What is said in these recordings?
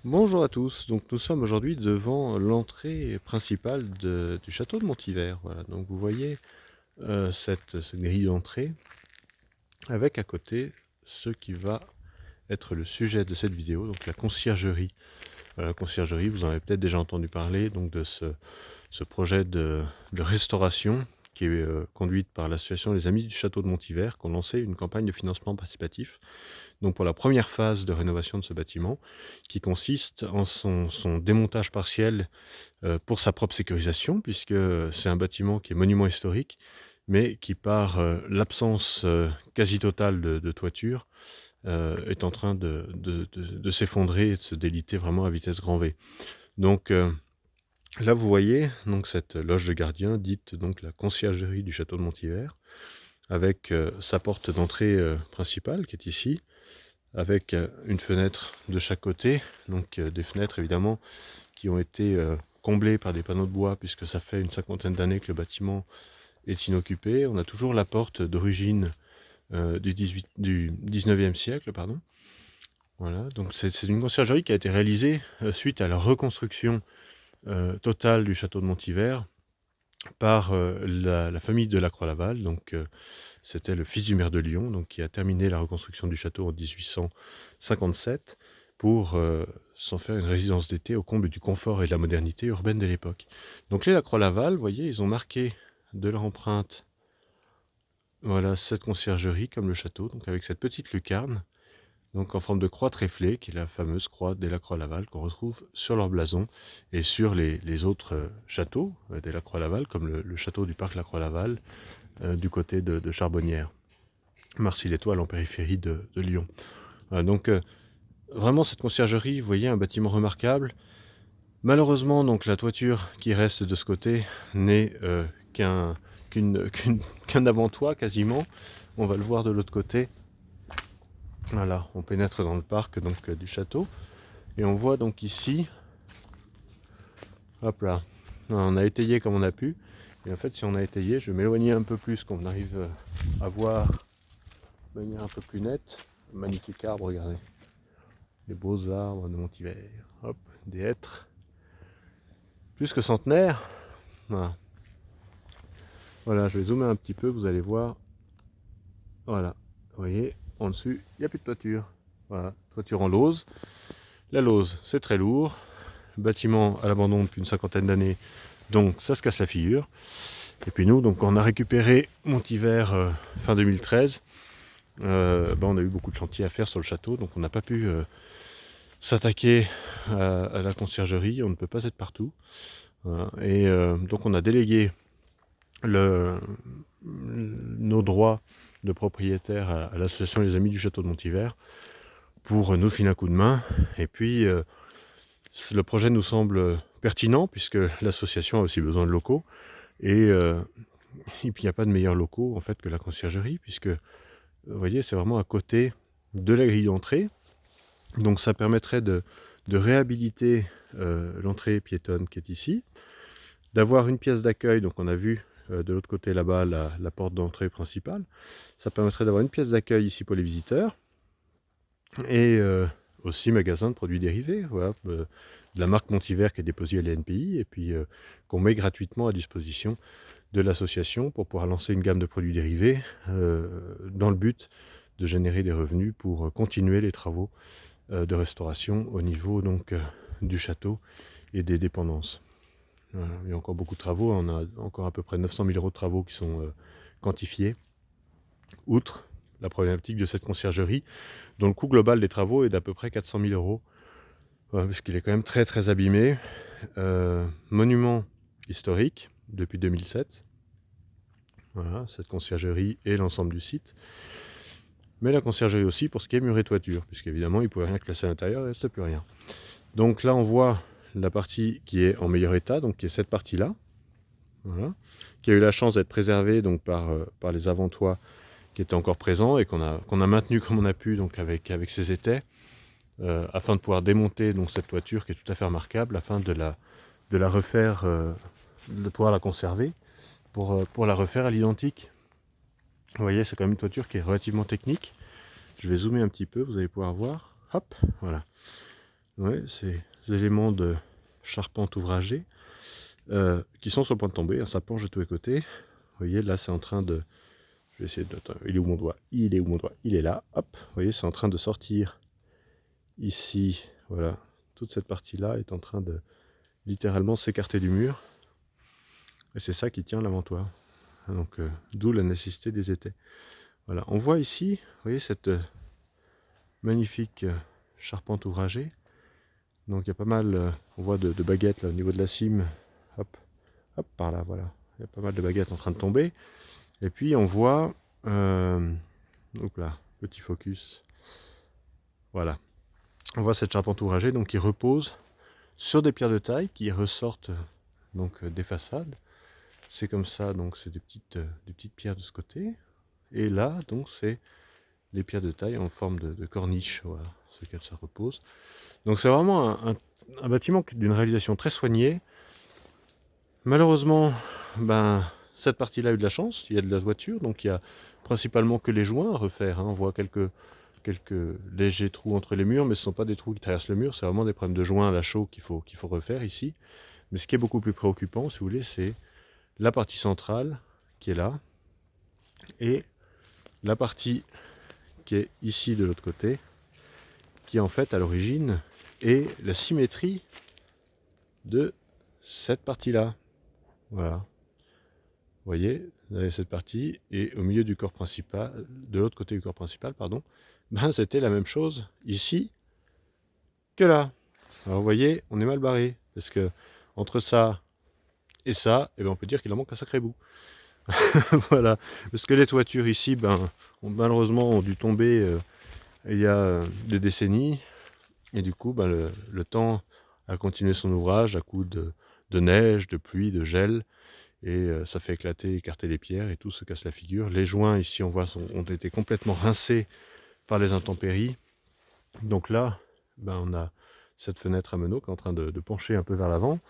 Bonjour à tous, donc nous sommes aujourd'hui devant l'entrée principale du château de Montivert. Voilà, donc vous voyez cette grille d'entrée avec à côté ce qui va être le sujet de cette vidéo, donc la conciergerie. Voilà, la conciergerie, vous en avez peut-être déjà entendu parler, donc de ce projet de restauration qui est conduite par l'association Les Amis du Château de Montivert, qui ont lancé une campagne de financement participatif donc pour la première phase de rénovation de ce bâtiment, qui consiste en son démontage partiel pour sa propre sécurisation, puisque c'est un bâtiment qui est monument historique, mais qui par l'absence quasi totale de toiture, est en train de s'effondrer et de se déliter vraiment à vitesse grand V. Donc là vous voyez donc cette loge de gardien dite donc la conciergerie du château de Montivert, avec sa porte d'entrée principale qui est ici, avec une fenêtre de chaque côté, donc des fenêtres évidemment qui ont été comblées par des panneaux de bois, puisque ça fait une cinquantaine d'années que le bâtiment est inoccupé. On a toujours la porte d'origine du 19e siècle, pardon. Voilà, donc c'est une conciergerie qui a été réalisée suite à la reconstruction totale du château de Montivert par la famille de Lacroix-Laval. Donc c'était le fils du maire de Lyon, donc qui a terminé la reconstruction du château en 1857 pour s'en faire une résidence d'été au comble du confort et de la modernité urbaine de l'époque. Donc les Lacroix-Laval, vous voyez, ils ont marqué de leur empreinte, voilà, cette conciergerie comme le château, donc avec cette petite lucarne, donc en forme de croix tréflée, qui est la fameuse croix des Lacroix-Laval qu'on retrouve sur leur blason et sur les autres châteaux des Lacroix-Laval, comme le château du parc Lacroix-Laval du côté de Charbonnières. Marcy-l'Étoile en périphérie de Lyon. Donc vraiment cette conciergerie, vous voyez, un bâtiment remarquable. Malheureusement, donc la toiture qui reste de ce côté n'est qu'un avant-toit quasiment. On va le voir de l'autre côté. Voilà, on pénètre dans le parc donc du château et on voit donc ici, hop là, on a étayé comme on a pu. Et en fait, si on a étayé, je vais m'éloigner un peu plus, qu'on arrive à voir de manière un peu plus nette. Magnifique arbre, regardez. Des beaux arbres de Montivert. Hop, des hêtres. Plus que centenaires. Voilà. Voilà, je vais zoomer un petit peu, vous allez voir. Voilà, vous voyez, en dessus, il n'y a plus de toiture. Voilà, toiture en lauze. La lauze, c'est très lourd. Le bâtiment à l'abandon depuis une cinquantaine d'années, donc ça se casse la figure. Et puis nous, donc on a récupéré Montivert fin 2013. On a eu beaucoup de chantiers à faire sur le château, donc on n'a pas pu s'attaquer à la conciergerie, on ne peut pas être partout. Voilà. Et donc on a délégué nos droits de propriétaire à l'association Les Amis du Château de Montivert pour nous filer un coup de main. Et puis le projet nous semble pertinent puisque l'association a aussi besoin de locaux. Et puis il n'y a pas de meilleurs locaux en fait que la conciergerie, puisque vous voyez, c'est vraiment à côté de la grille d'entrée. Donc ça permettrait de réhabiliter l'entrée piétonne qui est ici, d'avoir une pièce d'accueil. Donc on a vu de l'autre côté là-bas la porte d'entrée principale. Ça permettrait d'avoir une pièce d'accueil ici pour les visiteurs et aussi magasin de produits dérivés, voilà, de la marque Montivert qui est déposée à l'ENPI et puis qu'on met gratuitement à disposition de l'association pour pouvoir lancer une gamme de produits dérivés dans le but de générer des revenus pour continuer les travaux de restauration au niveau donc du château et des dépendances. Voilà, il y a encore beaucoup de travaux, on a encore à peu près 900 000 € de travaux qui sont quantifiés, outre la problématique de cette conciergerie, dont le coût global des travaux est d'à peu près 400 000 €, parce qu'il est quand même très très abîmé. Monument historique depuis 2007, voilà, cette conciergerie et l'ensemble du site. Mais la conciergerie aussi pour ce qui est mur et toiture, puisqu'évidemment il ne pouvait rien classer à l'intérieur, il ne reste plus rien. Donc là on voit la partie qui est en meilleur état, donc qui est cette partie-là, voilà, qui a eu la chance d'être préservée donc par les avant-toits qui étaient encore présents et qu'on a maintenu comme on a pu donc avec ces étais, afin de pouvoir démonter donc cette toiture qui est tout à fait remarquable, afin de la refaire, de pouvoir la conserver, pour la refaire à l'identique. Vous voyez, c'est quand même une toiture qui est relativement technique. Je vais zoomer un petit peu, vous allez pouvoir voir. Hop, voilà. Ouais, ces éléments de charpente ouvragée qui sont sur le point de tomber, hein, ça penche de tous les côtés. Vous voyez, là c'est en train de... Je vais essayer de... Attends, il est où mon doigt? Il est où mon doigt? Il est là, hop. Vous voyez, c'est en train de sortir ici, voilà. Toute cette partie-là est en train de littéralement s'écarter du mur. Et c'est ça qui tient l'avantoir. Donc, d'où la nécessité des étais. Voilà, on voit ici, vous voyez, cette magnifique charpente ouvragée. Donc il y a pas mal, on voit de baguettes là, au niveau de la cime. Hop, hop, par là, voilà. Il y a pas mal de baguettes en train de tomber. Et puis on voit, donc là, petit focus. Voilà. On voit cette charpente ouvragée donc, qui repose sur des pierres de taille qui ressortent donc, des façades. C'est comme ça, donc c'est des petites pierres de ce côté. Et là, donc c'est les pierres de taille en forme de corniche, voilà, sur lesquelles ça repose. Donc c'est vraiment un bâtiment d'une réalisation très soignée. Malheureusement, cette partie-là a eu de la chance, il y a de la toiture, donc il y a principalement que les joints à refaire. On voit quelques légers trous entre les murs, mais ce ne sont pas des trous qui traversent le mur, c'est vraiment des problèmes de joints à la chaux qu'il faut refaire ici. Mais ce qui est beaucoup plus préoccupant, si vous voulez, c'est la partie centrale qui est là, et la partie qui est ici de l'autre côté, qui en fait à l'origine est la symétrie de cette partie-là. Voilà. Vous voyez, vous avez cette partie, et au milieu du corps principal, de l'autre côté du corps principal, pardon, c'était la même chose ici que là. Alors vous voyez, on est mal barré, parce que entre ça et ça, on peut dire qu'il en manque un sacré bout. Voilà, parce que les toitures ici, malheureusement, ont dû tomber il y a des décennies, et du coup, le temps a continué son ouvrage à coups de neige, de pluie, de gel, et ça fait écarter les pierres, et tout se casse la figure. Les joints ici, on voit, ont été complètement rincés par les intempéries. Donc là, on a cette fenêtre à meneaux qui est en train de pencher un peu vers l'avant.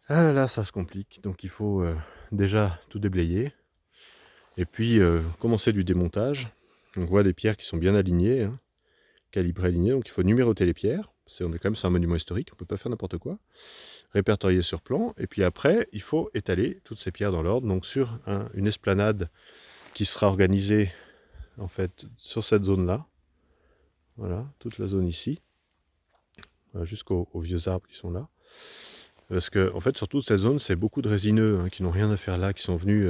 Ah, là, ça se complique, donc il faut déjà tout déblayer, et puis commencer du démontage. On voit des pierres qui sont bien alignées, hein, calibrées, alignées, donc il faut numéroter les pierres. On est quand même sur un monument historique, on ne peut pas faire n'importe quoi. Répertorier sur plan, et puis après, il faut étaler toutes ces pierres dans l'ordre, donc sur une esplanade qui sera organisée en fait sur cette zone-là. Voilà, toute la zone ici, jusqu'aux vieux arbres qui sont là. Parce que, en fait, sur toute cette zone, c'est beaucoup de résineux hein, qui n'ont rien à faire là, qui sont venus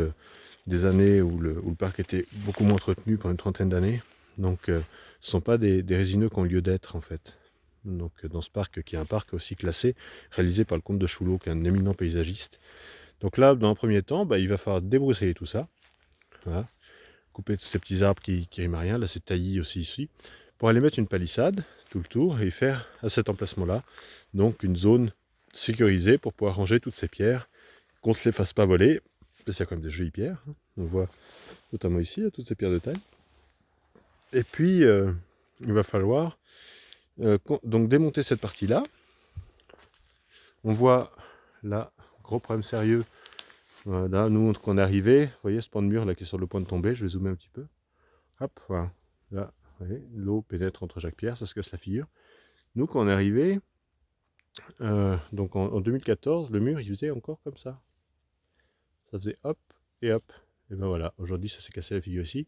des années où le parc était beaucoup moins entretenu pendant une trentaine d'années. Donc, ce ne sont pas des résineux qui ont lieu d'être, en fait. Donc, dans ce parc, qui est un parc aussi classé, réalisé par le comte de Choulot, qui est un éminent paysagiste. Donc là, dans un premier temps, il va falloir débroussailler tout ça. Voilà. Couper tous ces petits arbres qui riment à rien. Là, c'est taillis aussi ici. Pour aller mettre une palissade tout le tour et faire à cet emplacement-là, donc une zone sécurisée pour pouvoir ranger toutes ces pierres, qu'on ne se les fasse pas voler, parce qu'il y a quand même des jolies pierres. On voit notamment ici, toutes ces pierres de taille. Et puis, il va falloir donc démonter cette partie-là. On voit là, gros problème sérieux. Voilà, nous, quand on est arrivé, vous voyez ce pan de mur là qui est sur le point de tomber, je vais zoomer un petit peu. Hop, voilà. Là, l'eau pénètre entre chaque pierre, ça se casse la figure. Nous, quand on est arrivé, donc en 2014, le mur, il faisait encore comme ça. Ça faisait hop et hop. Et ben voilà, aujourd'hui, ça s'est cassé la figure ici.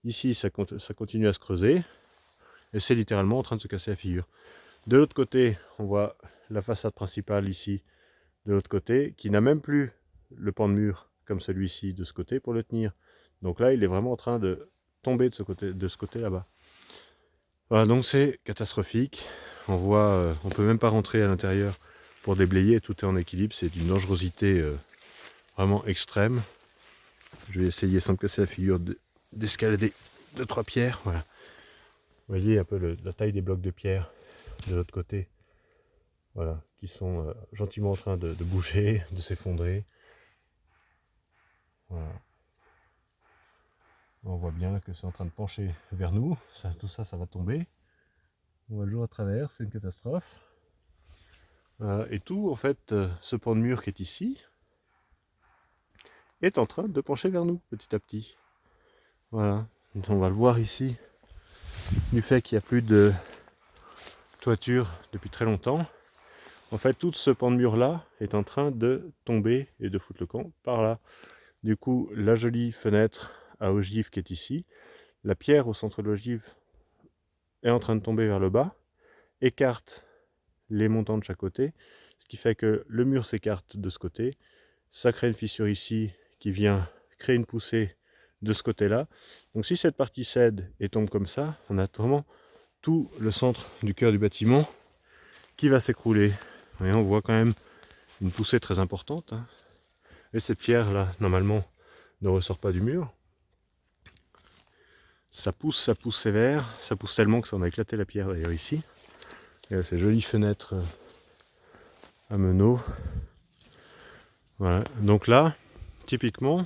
Ici, ça continue à se creuser. Et c'est littéralement en train de se casser la figure. De l'autre côté, on voit la façade principale ici, de l'autre côté, qui n'a même plus le pan de mur comme celui-ci de ce côté pour le tenir. Donc là, il est vraiment en train de tomber de ce côté là-bas. Voilà, donc c'est catastrophique. On voit, on peut même pas rentrer à l'intérieur pour déblayer, tout est en équilibre, c'est d'une dangerosité vraiment extrême. Je vais essayer sans me casser la figure d'escalader 2-3 pierres. Voilà. Vous voyez un peu la taille des blocs de pierre de l'autre côté. Voilà, qui sont gentiment en train de bouger, de s'effondrer. Voilà. On voit bien que c'est en train de pencher vers nous. Tout ça, ça va tomber. On voit le jour à travers, c'est une catastrophe. Et tout, en fait, ce pan de mur qui est ici, est en train de pencher vers nous, petit à petit. Voilà. Donc, on va le voir ici, du fait qu'il n'y a plus toiture depuis très longtemps. En fait, tout ce pan de mur là est en train de tomber et de foutre le camp par là. Du coup, la jolie fenêtre à ogive qui est ici, la pierre au centre de l'ogive est en train de tomber vers le bas, écarte les montants de chaque côté, ce qui fait que le mur s'écarte de ce côté, ça crée une fissure ici qui vient créer une poussée de ce côté-là. Donc si cette partie cède et tombe comme ça, on a vraiment tout le centre du cœur du bâtiment qui va s'écrouler. Et on voit quand même une poussée très importante, hein. Et cette pierre là, normalement, ne ressort pas du mur. Ça pousse sévère, ça pousse tellement que ça en a éclaté la pierre d'ailleurs ici. Et là, ces jolies fenêtres à meneaux. Voilà. Donc là, typiquement,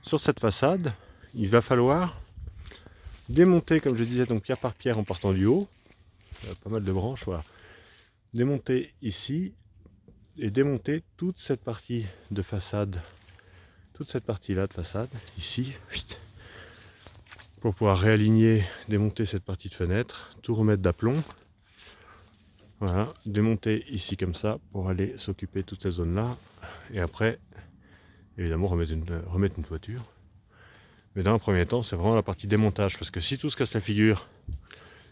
sur cette façade, il va falloir démonter, comme je disais, donc pierre par pierre en partant du haut. Il y a pas mal de branches, voilà. Démonter ici et démonter toute cette partie de façade, toute cette partie-là de façade, ici, pour pouvoir réaligner, démonter cette partie de fenêtre, tout remettre d'aplomb. Voilà, démonter ici comme ça pour aller s'occuper de toutes ces zones-là. Et après, évidemment, remettre une toiture. Mais dans un premier temps, c'est vraiment la partie démontage. Parce que si tout se casse la figure,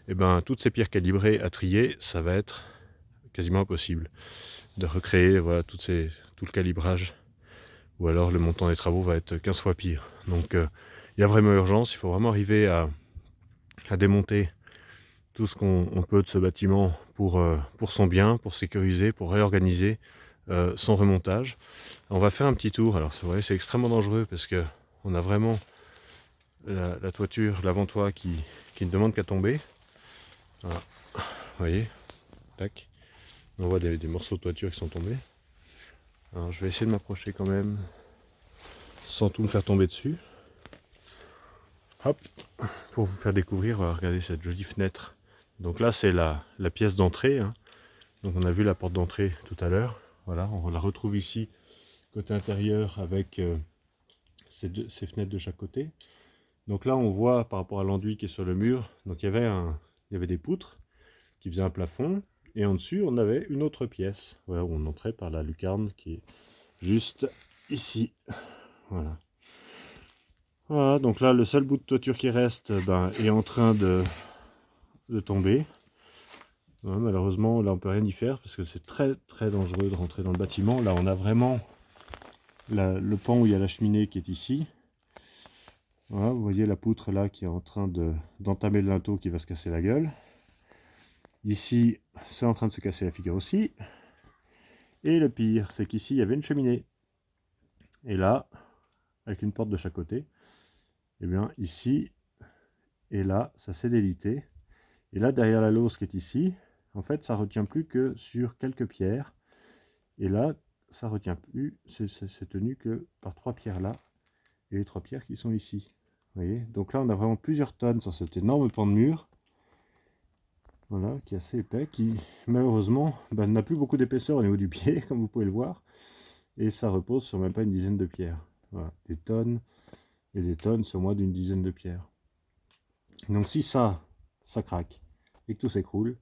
et ben, toutes ces pierres calibrées à trier, ça va être quasiment impossible de recréer voilà, tout le calibrage. Ou alors le montant des travaux va être 15 fois pire. Donc il y a vraiment urgence, il faut vraiment arriver à démonter tout ce qu'on peut de ce bâtiment pour son bien, pour sécuriser, pour réorganiser son remontage. On va faire un petit tour. Alors c'est vrai, c'est extrêmement dangereux parce que on a vraiment la toiture, l'avant-toit qui ne demande qu'à tomber. Voilà. Vous voyez, tac. On voit des morceaux de toiture qui sont tombés. Alors je vais essayer de m'approcher quand même sans tout me faire tomber dessus. Hop, pour vous faire découvrir, regardez cette jolie fenêtre. Donc là c'est la pièce d'entrée, hein. Donc on a vu la porte d'entrée tout à l'heure. Voilà, on la retrouve ici côté intérieur avec ces fenêtres de chaque côté. Donc là on voit par rapport à l'enduit qui est sur le mur, donc il y avait des poutres qui faisaient un plafond, et en dessus on avait une autre pièce, voilà, où on entrait par la lucarne qui est juste ici. Voilà. Voilà, donc là le seul bout de toiture qui reste est en train de tomber. Ouais, malheureusement là on peut rien y faire parce que c'est très très dangereux de rentrer dans le bâtiment. Là on a vraiment le pan où il y a la cheminée qui est ici. Voilà, vous voyez la poutre là qui est en train d'entamer le linteau qui va se casser la gueule. Ici, c'est en train de se casser la figure aussi. Et le pire, c'est qu'ici, il y avait une cheminée. Et là, avec une porte de chaque côté, et bien ici et là, ça s'est délité. Et là, derrière la lose qui est ici, en fait, ça retient plus que sur quelques pierres. Et là, ça retient plus, c'est tenu que par 3 pierres là, et les 3 pierres qui sont ici. Vous voyez, donc là, on a vraiment plusieurs tonnes sur cet énorme pan de mur. Voilà, qui est assez épais, qui malheureusement n'a plus beaucoup d'épaisseur au niveau du pied, comme vous pouvez le voir, et ça repose sur même pas une dizaine de pierres. Voilà, des tonnes et des tonnes sur moins d'une dizaine de pierres. Donc si ça craque et que tout s'écroule,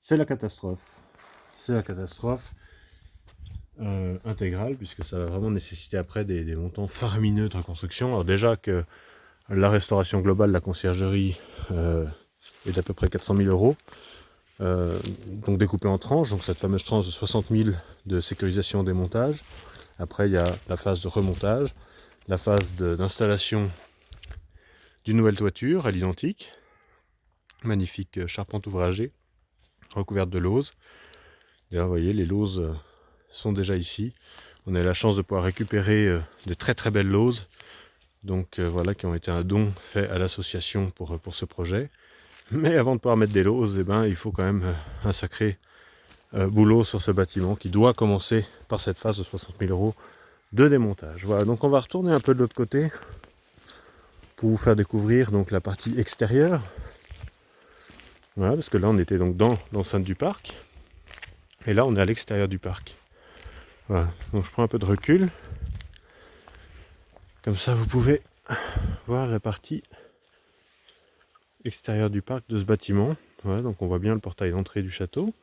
c'est la catastrophe. C'est la catastrophe intégrale, puisque ça va vraiment nécessiter après des montants faramineux de reconstruction. Alors déjà que la restauration globale de la conciergerie est d'à peu près 400 000 euros. Donc découpé en tranches, donc cette fameuse tranche de 60 000 de sécurisation démontage. Après il y a la phase de remontage, la phase d'installation d'une nouvelle toiture à l'identique, magnifique charpente ouvragée, recouverte de lauze. D'ailleurs vous voyez les lauses sont déjà ici. On a eu la chance de pouvoir récupérer de très très belles lauses, donc voilà, qui ont été un don fait à l'association pour ce projet. Mais avant de pouvoir mettre des lauses, il faut quand même un sacré boulot sur ce bâtiment qui doit commencer par cette phase de 60 000 euros de démontage. Voilà, donc on va retourner un peu de l'autre côté pour vous faire découvrir donc la partie extérieure. Voilà, parce que là on était donc dans l'enceinte du parc, et là on est à l'extérieur du parc. Voilà, donc je prends un peu de recul, comme ça vous pouvez voir la partie extérieure du parc de ce bâtiment. Voilà, donc on voit bien le portail d'entrée du château.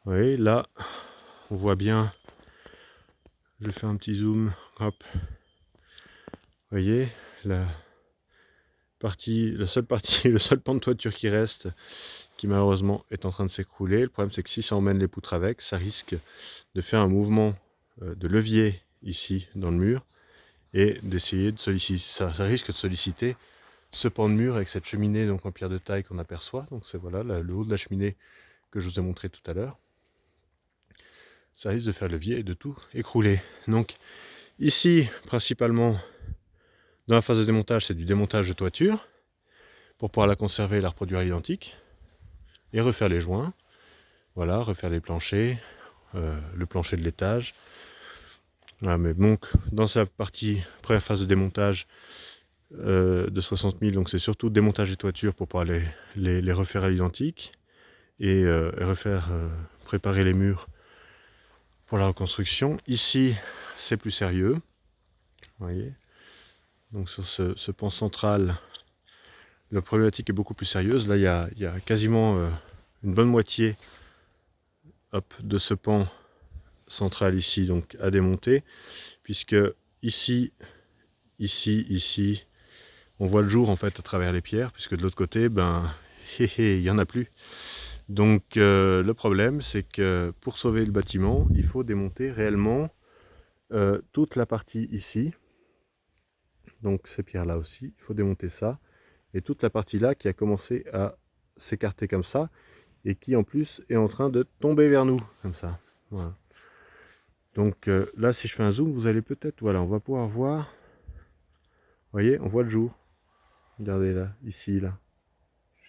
Vous voyez, là, on voit bien, je fais un petit zoom, hop. Vous voyez, la seule partie, le seul pan de toiture qui reste, qui malheureusement est en train de s'écrouler. Le problème, c'est que si ça emmène les poutres avec, ça risque de faire un mouvement de levier ici dans le mur et d'essayer de solliciter, ça risque de solliciter ce pan de mur avec cette cheminée donc en pierre de taille qu'on aperçoit. Donc c'est voilà le haut de la cheminée que je vous ai montré tout à l'heure. Ça risque de faire levier et de tout écrouler. Donc ici, principalement, dans la phase de démontage, c'est du démontage de toiture pour pouvoir la conserver et la reproduire à l'identique et refaire les joints. Voilà, refaire les planchers, le plancher de l'étage. Voilà, mais donc dans sa partie première phase de démontage de 60 000, donc c'est surtout démontage des toitures pour pouvoir les refaire à l'identique et préparer les murs pour la reconstruction. Ici, c'est plus sérieux. Vous voyez, donc sur ce pan central, la problématique est beaucoup plus sérieuse. Là, il y a quasiment une bonne moitié de ce pan central ici, donc à démonter, puisque ici, on voit le jour en fait à travers les pierres, puisque de l'autre côté, ben, il n'y en a plus. Donc le problème, c'est que pour sauver le bâtiment, il faut démonter réellement toute la partie ici. Donc ces pierres-là aussi, il faut démonter ça. Et toute la partie là qui a commencé à s'écarter comme ça, et qui en plus est en train de tomber vers nous, comme ça. Voilà. Donc là, si je fais un zoom, vous allez peut-être, voilà, on va pouvoir voir. Vous voyez, on voit le jour. Regardez là, ici, là.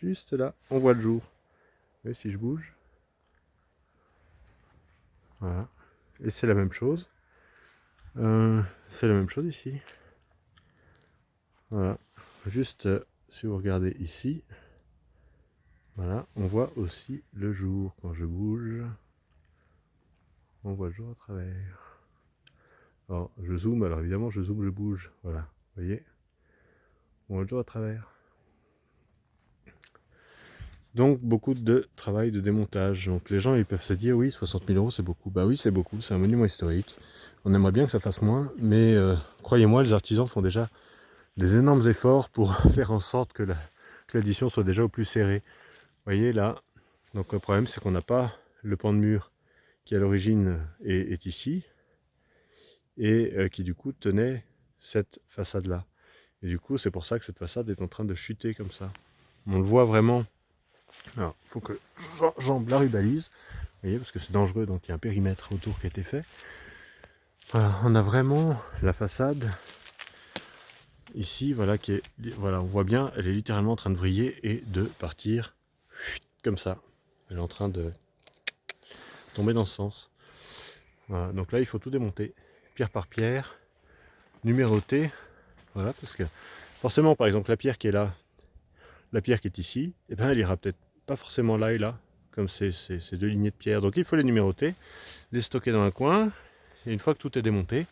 Juste là, on voit le jour. Vous voyez, si je bouge. Voilà. Et c'est la même chose. C'est la même chose ici. Voilà. Juste, si vous regardez ici, voilà, on voit aussi le jour. Quand je bouge, on voit le jour à travers. Alors, je zoome, alors évidemment, je zoome, je bouge. Voilà, vous voyez, on voit le jour à travers. Donc, beaucoup de travail de démontage. Donc, les gens, ils peuvent se dire, oui, 60 000 euros, c'est beaucoup. Bah oui, c'est beaucoup, c'est un monument historique. On aimerait bien que ça fasse moins, mais croyez-moi, les artisans font déjà des énormes efforts pour faire en sorte que l'addition soit déjà au plus serré. Vous voyez, là, donc le problème, c'est qu'on n'a pas le pan de mur qui, à l'origine, est ici, et qui, du coup, tenait cette façade-là. Et du coup, c'est pour ça que cette façade est en train de chuter comme ça. On le voit vraiment. Alors, il faut que j'enjambe la rubalise, vous voyez, parce que c'est dangereux, donc il y a un périmètre autour qui a été fait. Voilà, on a vraiment la façade ici, voilà, voilà, on voit bien, elle est littéralement en train de vriller et de partir comme ça. Elle est en train de tomber dans ce sens. Voilà, donc là, il faut tout démonter, pierre par pierre, numéroter, voilà, parce que forcément, par exemple, la pierre qui est là, la pierre qui est ici, eh ben, elle ira peut-être pas forcément là et là, comme ces deux lignées de pierre. Donc il faut les numéroter, les stocker dans un coin, et une fois que tout est démonté,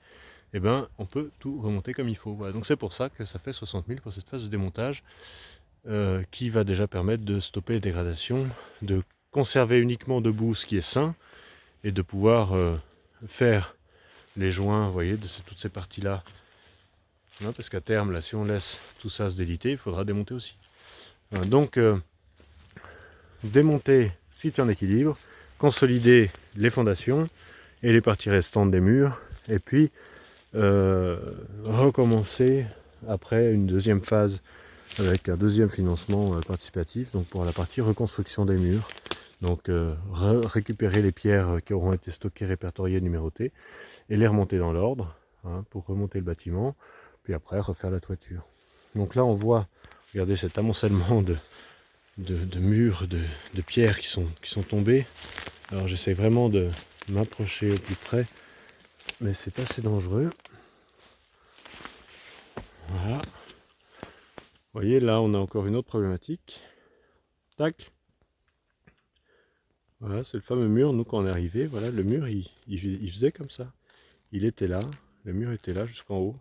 eh ben, on peut tout remonter comme il faut. Voilà. Donc c'est pour ça que ça fait 60 000 pour cette phase de démontage, qui va déjà permettre de stopper les dégradations, de conserver uniquement debout ce qui est sain, et de pouvoir faire les joints, vous voyez, de toutes ces parties-là. Hein, parce qu'à terme, là, si on laisse tout ça se déliter, il faudra démonter aussi. Donc, démonter site en équilibre, consolider les fondations et les parties restantes des murs, et puis recommencer après une deuxième phase avec un deuxième financement participatif, donc pour la partie reconstruction des murs. Donc récupérer les pierres qui auront été stockées, répertoriées, numérotées, et les remonter dans l'ordre, hein, pour remonter le bâtiment, puis après refaire la toiture. Donc là on voit, regardez cet amoncellement de murs, de pierres qui sont tombées. Alors j'essaie vraiment de m'approcher au plus près, mais c'est assez dangereux. Voilà. Vous voyez, là on a encore une autre problématique. Tac. Voilà, c'est le fameux mur. Nous, quand on est arrivé, voilà, le mur, il faisait comme ça. Il était là, le mur était là jusqu'en haut.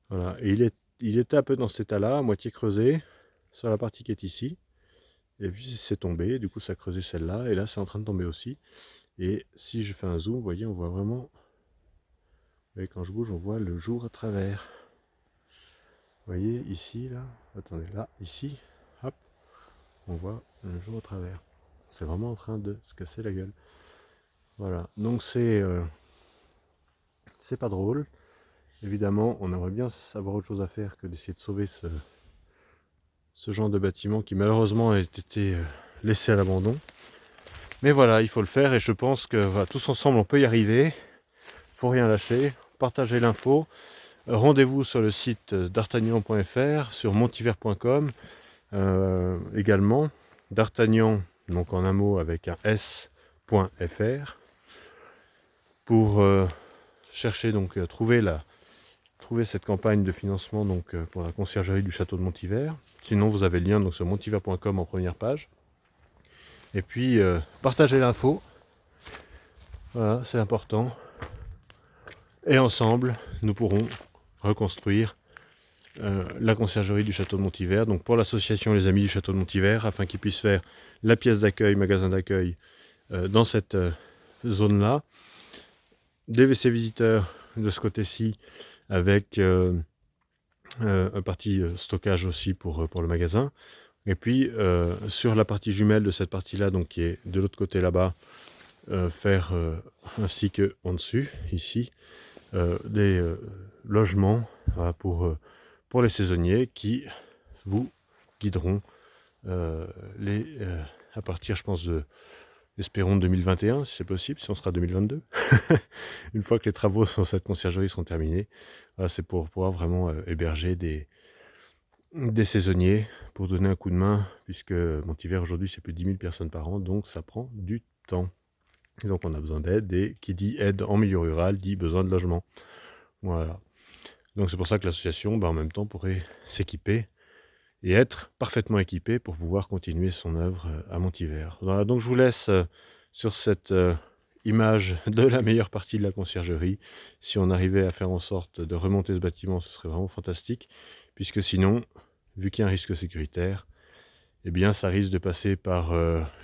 Voilà, et il était un peu dans cet état-là, à moitié creusé, sur la partie qui est ici. et puis c'est tombé, du coup ça a creusé celle-là, et là c'est en train de tomber aussi. Et si je fais un zoom, vous voyez, on voit vraiment, vous voyez, quand je bouge, on voit le jour à travers. Vous voyez, ici, là, attendez, là, ici, hop, on voit le jour à travers. C'est vraiment en train de se casser la gueule. Voilà, donc c'est pas drôle. Évidemment, on aimerait bien avoir autre chose à faire que d'essayer de sauver ce genre de bâtiment qui malheureusement a été laissé à l'abandon. Mais voilà, il faut le faire, et je pense que voilà, tous ensemble on peut y arriver. Faut rien lâcher, partagez l'info. Rendez-vous sur le site d'artagnan.fr, sur montiver.com également, d'Artagnan, donc en un mot avec un s.fr, pour chercher, donc trouver cette campagne de financement donc, pour la conciergerie du château de Montiver. Sinon vous avez le lien donc, sur montiver.com en première page. Et puis partagez l'info, voilà, c'est important. Et ensemble, nous pourrons reconstruire la conciergerie du château de Montiver, donc pour l'association Les Amis du Château de Montiver, afin qu'ils puissent faire la pièce d'accueil, magasin d'accueil dans cette zone-là. Des WC visiteurs de ce côté-ci, avec un parti stockage aussi pour le magasin. Et puis sur la partie jumelle de cette partie-là, donc qui est de l'autre côté là-bas, faire ainsi que en dessus, ici, des logements voilà, pour les saisonniers qui vous guideront à partir, je pense, espérons 2021, si c'est possible, si on sera 2022. Une fois que les travaux sur cette conciergerie seront terminés, voilà, c'est pour pouvoir vraiment héberger des saisonniers, pour donner un coup de main, puisque Montiver aujourd'hui c'est plus de 10 000 personnes par an, donc ça prend du temps. Et donc on a besoin d'aide, et qui dit aide en milieu rural dit besoin de logement. Voilà. Donc c'est pour ça que l'association, en même temps, pourrait s'équiper et être parfaitement équipée pour pouvoir continuer son œuvre à Montiver. Voilà, donc je vous laisse sur cette image de la meilleure partie de la conciergerie. Si on arrivait à faire en sorte de remonter ce bâtiment, ce serait vraiment fantastique, puisque sinon, vu qu'il y a un risque sécuritaire, eh bien ça risque de passer par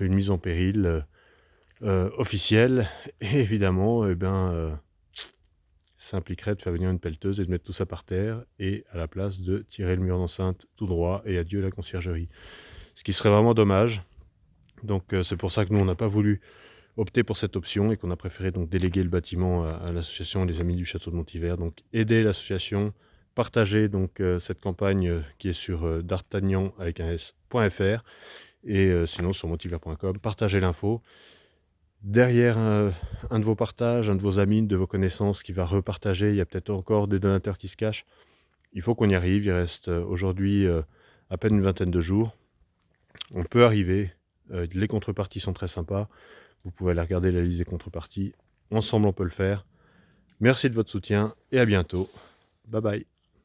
une mise en péril officielle, et évidemment, ça impliquerait de faire venir une pelleteuse et de mettre tout ça par terre, et à la place de tirer le mur d'enceinte tout droit, et adieu la conciergerie. Ce qui serait vraiment dommage. Donc c'est pour ça que nous on n'a pas voulu opter pour cette option, et qu'on a préféré donc déléguer le bâtiment à l'association Les Amis du Château de Montiver. Donc aider l'association, partager donc cette campagne qui est sur d'Artagnan avec un s.fr, et sinon sur montiver.com, partagez l'info. Derrière un de vos partages, un de vos amis, de vos connaissances qui va repartager, il y a peut-être encore des donateurs qui se cachent. Il faut qu'on y arrive, il reste aujourd'hui à peine une vingtaine de jours. On peut arriver, les contreparties sont très sympas. Vous pouvez aller regarder la liste des contreparties. Ensemble, on peut le faire. Merci de votre soutien et à bientôt. Bye bye.